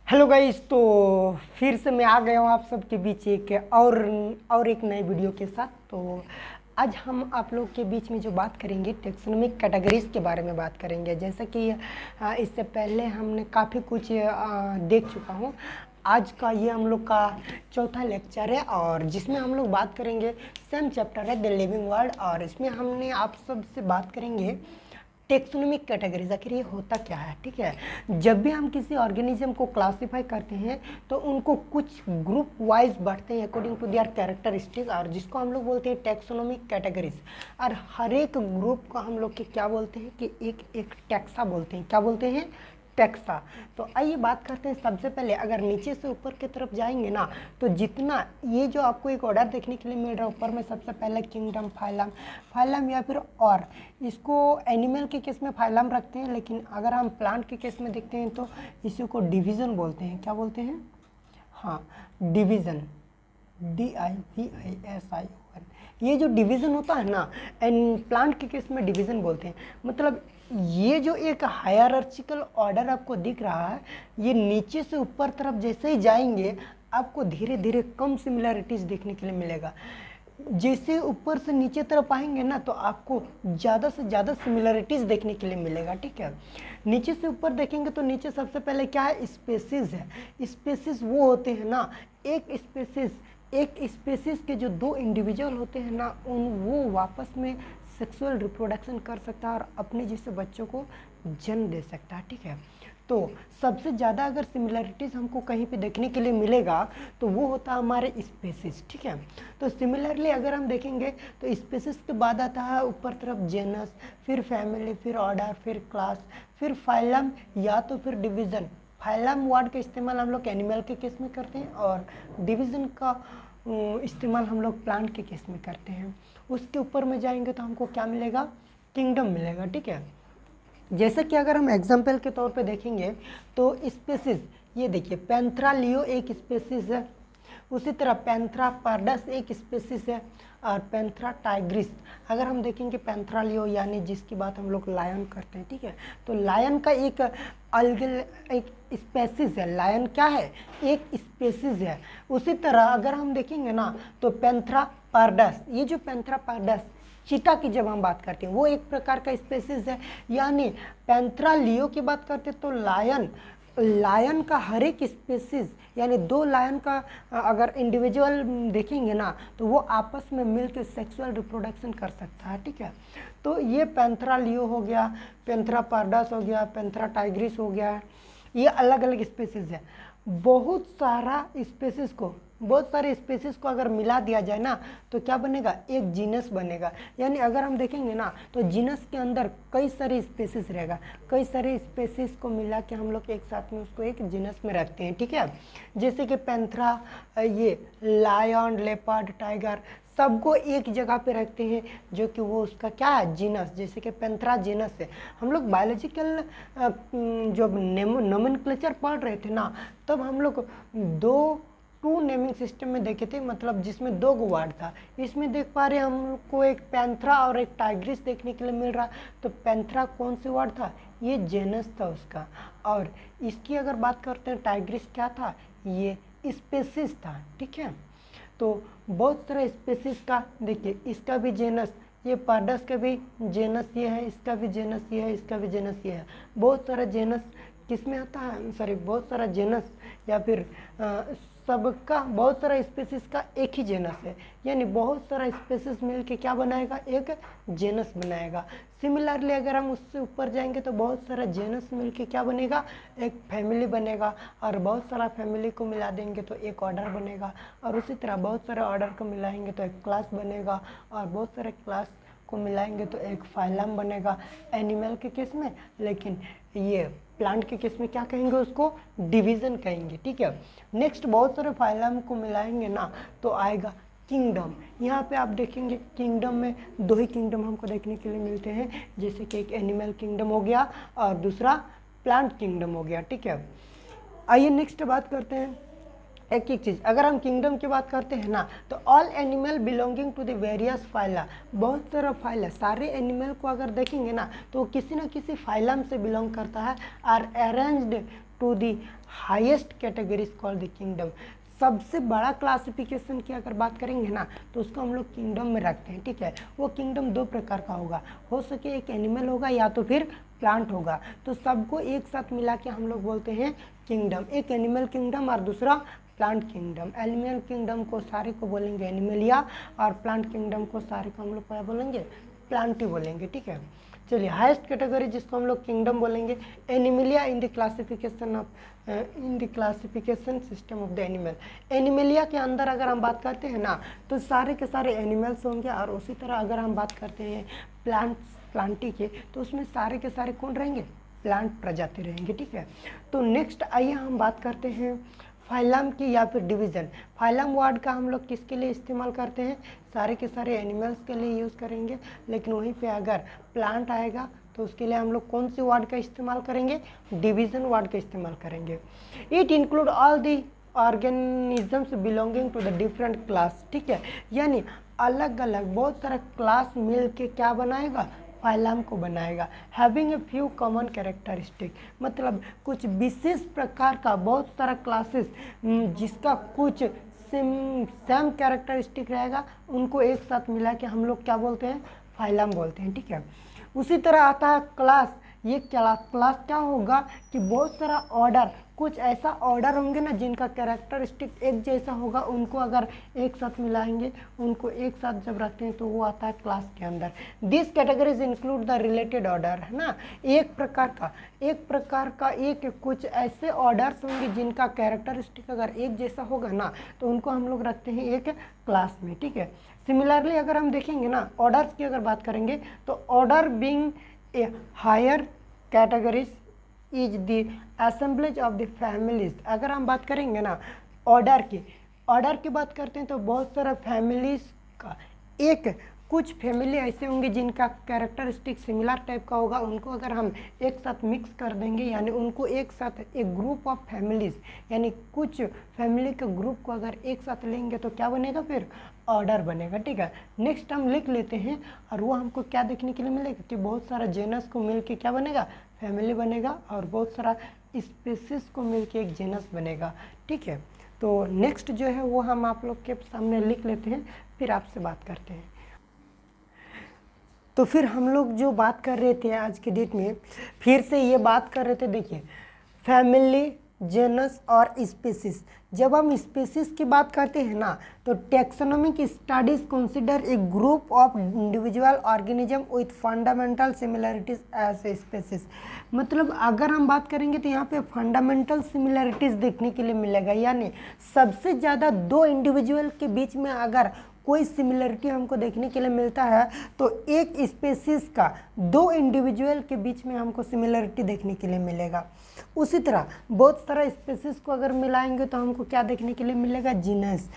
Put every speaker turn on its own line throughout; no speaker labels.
Hello guys, तो फिर से मैं आ गया हूँ आप सबके बीच और एक नए वीडियो के साथ। तो आज हम आप लोग के बीच में जो बात करेंगे टेक्सोनोमिक कैटेगरीज के बारे में बात करेंगे। जैसा कि इससे पहले हमने काफ़ी कुछ देख चुका हूँ। आज का ये हम लोग का चौथा लेक्चर है और जिसमें हम लोग बात करेंगे सेम चैप्टर है द लिविंग वर्ल्ड, और इसमें हमने आप सब से बात करेंगे टेक्सोनोमिक कैटेगरीज। आखिर ये होता क्या है, ठीक है। जब भी हम किसी ऑर्गेनिज्म को क्लासिफाई करते हैं तो उनको कुछ ग्रुप वाइज बांटते हैं अकॉर्डिंग टू देयर कैरेक्टरिस्टिक, और जिसको हम लोग बोलते हैं टेक्सोनोमिक कैटेगरीज। और हर एक ग्रुप को हम लोग के क्या बोलते हैं कि एक टैक्सा बोलते हैं। क्या बोलते हैं? टैक्सा। तो आइए बात करते हैं। सबसे पहले अगर नीचे से ऊपर की तरफ जाएंगे ना, तो जितना ये जो आपको एक ऑर्डर देखने के लिए मिल रहा है ऊपर में, सबसे पहले किंगडम, फाइलम, फाइलम या फिर और इसको एनिमल के केस में फाइलम रखते हैं, लेकिन अगर हम प्लांट के केस में देखते हैं तो इसी को डिवीज़न बोलते हैं। क्या बोलते हैं? हाँ, डिवीज़न, DIVISION। ये जो डिवीज़न होता है ना, एंड प्लांट के केस में डिवीज़न बोलते हैं। मतलब ये जो एक हायरार्चिकल ऑर्डर आपको दिख रहा है, ये नीचे से ऊपर तरफ जैसे ही जाएंगे आपको धीरे धीरे कम सिमिलैरिटीज़ देखने के लिए मिलेगा। जैसे ऊपर से नीचे तरफ आएंगे ना तो आपको ज़्यादा से ज़्यादा सिमिलरिटीज़ देखने के लिए मिलेगा, ठीक है। नीचे से ऊपर देखेंगे तो नीचे सबसे पहले क्या है? स्पेसीज है। स्पेसीज वो होते हैं ना, एक स्पेसीज के जो दो इंडिविजुअल होते हैं ना, वो आपस में सेक्सुअल रिप्रोडक्शन कर सकता है और अपने जैसे बच्चों को जन्म दे सकता है, ठीक है। तो सबसे ज़्यादा अगर सिमिलरिटीज़ हमको कहीं पे देखने के लिए मिलेगा तो वो होता है हमारे स्पेसीज, ठीक है। तो सिमिलरली अगर हम देखेंगे तो स्पेसीज के बाद आता है ऊपर तरफ जेनस, फिर फैमिली, फिर ऑर्डर, फिर क्लास, फिर फाइलम या तो फिर डिवीज़न। फाइलम वर्ड का इस्तेमाल हम लोग एनिमल के केस में करते हैं और डिवीज़न का इस्तेमाल हम लोग प्लांट के केस में करते हैं। उसके ऊपर में जाएंगे तो हमको क्या मिलेगा? किंगडम मिलेगा, ठीक है। जैसे कि अगर हम एग्जाम्पल के तौर पे देखेंगे तो स्पेसीज, ये देखिए पैंथरा लियो एक स्पेसीज है, उसी तरह पैंथरा पार्डस एक स्पेसीज है, और पैंथरा टाइग्रिस। अगर हम देखेंगे पैंथरा लियो यानी जिसकी बात हम लोग लायन करते हैं, ठीक है। तो लायन का एक एक स्पेसीज है। लायन क्या है? एक स्पेसीज है। उसी तरह अगर हम देखेंगे ना तो पैंथरा पार्डस, ये जो पैंथरा पार्डस चीता की जब हम बात करते हैं वो एक प्रकार का स्पेसीज है। यानी पैंथरा लियो की बात करते हैं तो लायन का हर एक स्पेसीज, यानी दो लायन का अगर इंडिविजुअल देखेंगे ना तो वो आपस में मिलकर सेक्सुअल रिप्रोडक्शन कर सकता है, ठीक है। तो ये पैंथरा लियो हो गया, पैंथरा पार्डस हो गया, पैंथरा टाइग्रिस हो गया, ये अलग अलग स्पेसीज है। बहुत सारे स्पेसीज को अगर मिला दिया जाए ना तो क्या बनेगा? एक जीनस बनेगा। यानी अगर हम देखेंगे ना तो जीनस के अंदर कई सारे स्पेसीज रहेगा। कई सारे स्पेसीज को मिला के हम लोग एक साथ में उसको एक जीनस में रखते हैं, ठीक है। जैसे कि पैंथरा, ये लायन, लेपर्ड, टाइगर, सबको एक जगह पे रखते हैं जो कि वो उसका क्या है? जीनस। जैसे कि पैंथरा जीनस है। हम लोग बायोलॉजिकल जब नोमेनक्लेचर पढ़ रहे थे ना तब हम लोग टू नेमिंग सिस्टम में देखे थे, मतलब जिसमें दो गो वर्ड था। इसमें देख पा रहे हैं हमको एक पैंथरा और एक टाइग्रिस देखने के लिए मिल रहा। तो पैंथरा कौन सी वर्ड था? ये जेनस था उसका। और इसकी अगर बात करते हैं टाइग्रिस क्या था? ये स्पेसीज था, ठीक है। तो बहुत सारे स्पेसीज का देखिए, इसका भी जेनस, ये पार्डस का भी जेनस ये है, इसका भी जेनस ये है, इसका भी जेनस ये है। बहुत सारा जेनस किस में आता है? सॉरी, बहुत सारा जेनस या फिर सबका बहुत सारा स्पेसीज का एक ही जेनस है। यानी बहुत सारा स्पेसीज मिलके क्या बनाएगा? एक जेनस बनाएगा। सिमिलरली अगर हम उससे ऊपर जाएंगे तो बहुत सारा जेनस मिलके क्या बनेगा? एक फैमिली बनेगा, और बहुत सारा फैमिली को मिला देंगे तो एक ऑर्डर बनेगा, और उसी तरह बहुत सारे ऑर्डर को मिलाएंगे तो एक क्लास बनेगा, और बहुत सारे क्लास को मिलाएंगे तो एक फाइलम बनेगा एनिमल के केस में। लेकिन ये प्लांट के केस में क्या कहेंगे? उसको डिवीज़न कहेंगे, ठीक है। नेक्स्ट बहुत सारे फाइलम को मिलाएंगे ना तो आएगा किंगडम। यहाँ पे आप देखेंगे किंगडम में दो ही किंगडम हमको देखने के लिए मिलते हैं, जैसे कि एक एनिमल किंगडम हो गया और दूसरा प्लांट किंगडम हो गया, ठीक है। आइए नेक्स्ट बात करते हैं एक एक चीज़। अगर हम किंगडम की बात करते हैं ना तो all animal belonging to the various phyla, बहुत सारा फाइला, सारे एनिमल को अगर देखेंगे ना तो किसी न किसी फाइलम से बिलोंग करता है, are arranged to the highest category is called the kingdom. सबसे बड़ा क्लासिफिकेशन की अगर बात करेंगे ना तो उसको हम लोग किंगडम में रखते हैं, ठीक है। वो किंगडम दो प्रकार का होगा, हो सके एक एनिमल होगा या तो फिर प्लांट होगा, तो सबको एक साथ मिला के हम लोग बोलते हैं किंगडम। एक एनिमल किंगडम और दूसरा प्लांट किंगडम। एनिमल किंगडम को सारे को बोलेंगे एनिमलिया और प्लांट किंगडम को सारे को हम लोग क्या बोलेंगे, प्लांट ही बोलेंगे, ठीक है। चलिए हाईएस्ट कैटेगरी जिसको हम लोग किंगडम बोलेंगे, Animalia in the classification of in the classification system of the animal. Animalia के अंदर अगर हम बात करते हैं ना तो सारे के सारे एनिमल्स होंगे, और उसी तरह अगर हम बात करते हैं प्लांटी के तो उसमें सारे के सारे कौन रहेंगे, प्लांट प्रजाति रहेंगे, ठीक है। तो नेक्स्ट आइए हम बात करते हैं फाइलम की या फिर डिवीज़न। फाइलम वर्ड का हम लोग किसके लिए इस्तेमाल करते हैं, सारे के सारे एनिमल्स के लिए यूज़ करेंगे, लेकिन वहीं पे अगर प्लांट आएगा तो उसके लिए हम लोग कौन सी वर्ड का इस्तेमाल करेंगे, डिवीज़न वर्ड का इस्तेमाल करेंगे। It include all the organisms belonging to the different class, ठीक है। यानी अलग अलग बहुत सारा क्लास मिल के क्या बनाएगा, फाइलम को बनाएगा। Having a few common characteristic, मतलब कुछ विशेष प्रकार का बहुत सारा क्लासेस जिसका कुछ सेम कैरेक्टरिस्टिक रहेगा, उनको एक साथ मिला के हम लोग क्या बोलते हैं, फाइलम बोलते हैं, ठीक है। उसी तरह आता है क्लास। ये क्लास क्या होगा कि बहुत सारा ऑर्डर, कुछ ऐसा ऑर्डर होंगे ना जिनका कैरेक्टरिस्टिक एक जैसा होगा, उनको अगर एक साथ मिलाएंगे, उनको एक साथ जब रखते हैं तो वो आता है क्लास के अंदर। This categories include the related order, है ना। एक प्रकार का एक कुछ ऐसे ऑर्डर्स होंगे जिनका कैरेक्टरिस्टिक अगर एक जैसा होगा ना तो उनको हम लोग रखते हैं एक क्लास में, ठीक है। सिमिलरली अगर हम देखेंगे ना ऑर्डर्स की अगर बात करेंगे तो order being a higher categories is the assemblage of the families. अगर हम बात करेंगे ना ऑर्डर की बात करते हैं तो बहुत सारा फैमिलीज का एक कुछ फैमिली ऐसे होंगे जिनका कैरेक्टरिस्टिक सिमिलर टाइप का होगा, उनको अगर हम एक साथ मिक्स कर देंगे, यानी उनको एक साथ एक ग्रुप ऑफ फैमिलीज, यानी कुछ फैमिली के ग्रुप को अगर एक साथ लेंगे तो क्या बनेगा, फिर ऑर्डर बनेगा, ठीक है। नेक्स्ट हम लिख लेते हैं, और वो हमको क्या देखने के लिए मिलेगा कि बहुत सारा जेनस को मिल के क्या बनेगा, फैमिली बनेगा, और बहुत सारा स्पीसीज को मिल के एक जेनस बनेगा, ठीक है। तो नेक्स्ट जो है वो हम आप लोग के सामने लिख लेते हैं, फिर आपसे बात करते हैं। तो फिर हम लोग जो बात कर रहे थे आज के डेट में, फिर से ये बात कर रहे थे, देखिए फैमिली, जेनस और स्पीसीज। जब हम स्पीसीज की बात करते हैं ना तो taxonomic studies consider a group of individual organism with fundamental similarities as a species. मतलब अगर हम बात करेंगे तो यहाँ पे फंडामेंटल सिमिलरिटीज देखने के लिए मिलेगा, यानी सबसे ज़्यादा दो इंडिविजुअल के बीच में अगर कोई सिमिलरिटी हमको देखने के लिए मिलता है तो एक स्पीसीज का दो इंडिविजुअल के बीच में हमको सिमिलरिटी देखने के लिए मिलेगा। उसी तरह बहुत सारा स्पीसीज को अगर मिलाएंगे तो हमको क्या देखने के लिए मिलेगा, जीनस।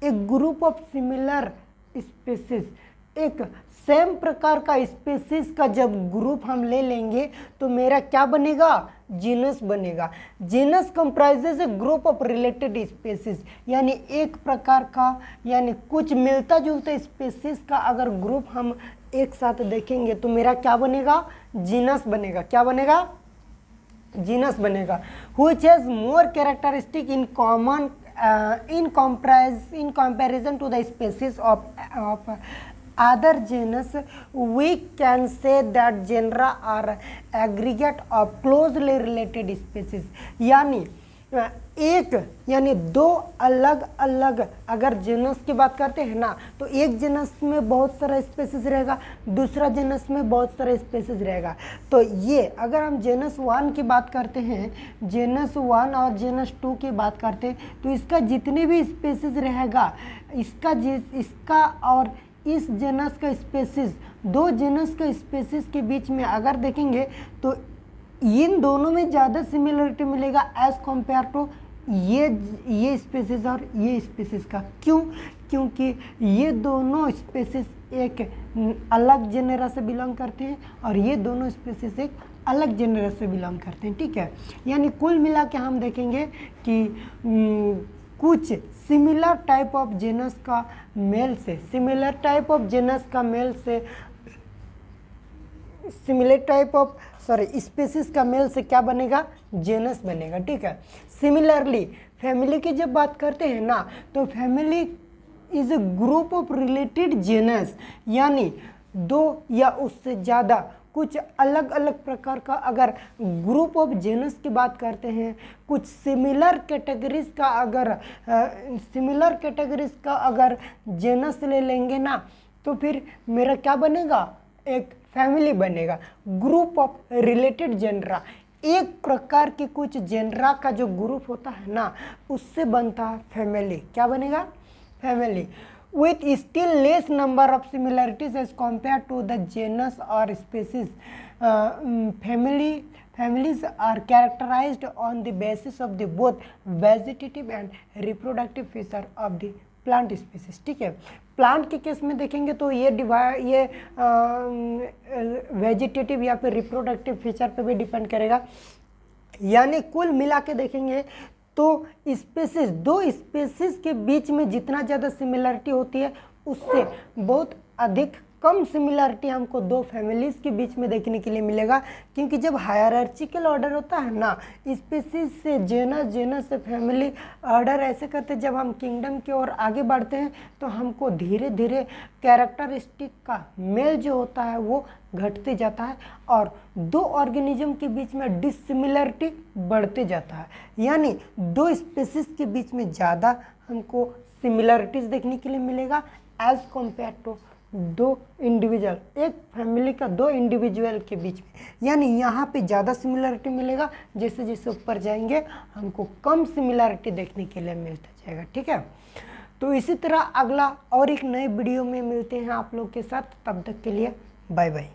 एक ग्रुप ऑफ सिमिलर स्पीसीज, एक सेम प्रकार का स्पीसीज का जब ग्रुप हम ले लेंगे तो मेरा क्या बनेगा, जीनस बनेगा। Genus comprises A group of related species, यानी एक प्रकार का यानी कुछ मिलता जुलता स्पीसीज का अगर ग्रुप हम एक साथ देखेंगे तो मेरा क्या बनेगा, जीनस बनेगा। क्या बनेगा, जीनस बनेगा। Which has more characteristic in common in comparison to the species of other genus, we can say that genera are aggregate of closely related species। यानी दो अलग अलग अगर जेनस की बात करते हैं ना तो एक जेनस में बहुत सारा स्पीसीज रहेगा, दूसरा जेनस में बहुत सारा स्पीसीज रहेगा। तो ये अगर हम जेनस 1 की बात करते हैं, जेनस 1 और जेनस 2 की बात करते हैं तो इसका जितने भी स्पीसीज रहेगा, इसका और इस जेनस का स्पीसीज, दो जेनस का स्पीसीज के बीच में अगर देखेंगे तो इन दोनों में ज़्यादा सिमिलरिटी मिलेगा एज कम्पेयर टू ये स्पीसीज और ये स्पीसीज का। क्यों? क्योंकि ये दोनों स्पीसीज एक अलग जेनेरा से बिलोंग करते हैं और ये दोनों स्पीसीज एक अलग जेनेरा से बिलोंग करते हैं, ठीक है। यानी कुल मिला के हम देखेंगे कि कुछ सिमिलर टाइप ऑफ जेनस का मेल से सिमिलर टाइप ऑफ स्पीसीज का मेल से क्या बनेगा, जेनस बनेगा, ठीक है। सिमिलरली फैमिली की जब बात करते हैं ना, तो family is a group of related genus, यानी दो या उससे ज़्यादा कुछ अलग अलग प्रकार का अगर ग्रुप ऑफ जेनस की बात करते हैं, कुछ सिमिलर कैटेगरीज का अगर जेनस ले लेंगे ना, तो फिर मेरा क्या बनेगा, एक फैमिली बनेगा। ग्रुप ऑफ रिलेटेड जेनरा, एक प्रकार के कुछ जेनरा का जो ग्रुप होता है ना, उससे बनता है फैमिली। क्या बनेगा, family. with still less number of similarities as compared to the genus or species. Families are characterized on the basis of the both vegetative and reproductive feature of the plant species, ठीक है। Plant के case में देखेंगे तो ये vegetative या फिर reproductive feature पे भी डिपेंड करेगा, यानी कुल मिला के देखेंगे तो स्पेसीज, दो स्पेसीज के बीच में जितना ज़्यादा सिमिलरिटी होती है उससे बहुत अधिक कम सिमिलरिटी हमको दो फैमिलीज़ के बीच में देखने के लिए मिलेगा। क्योंकि जब हायरार्चिकल ऑर्डर होता है ना, स्पेसीज से जेनस, जेनस से फैमिली, ऑर्डर ऐसे करते जब हम किंगडम की ओर आगे बढ़ते हैं तो हमको धीरे धीरे कैरेक्टरिस्टिक का मेल जो होता है वो घटते जाता है और दो ऑर्गेनिज्म के बीच में डिसिमिलरिटी बढ़ते जाता है, यानी दो स्पेसीज के बीच में ज़्यादा हमको सिमिलरिटीज देखने के लिए मिलेगा एज कम्पेयर टू दो इंडिविजुअल, एक फैमिली का दो इंडिविजुअल के बीच में, यानी यहाँ पे ज़्यादा सिमिलरिटी मिलेगा। जैसे जैसे ऊपर जाएंगे हमको कम सिमिलरिटी देखने के लिए मिलता जाएगा, ठीक है। तो इसी तरह अगला और एक नए वीडियो में मिलते हैं आप लोग के साथ, तब तक के लिए बाय बाय।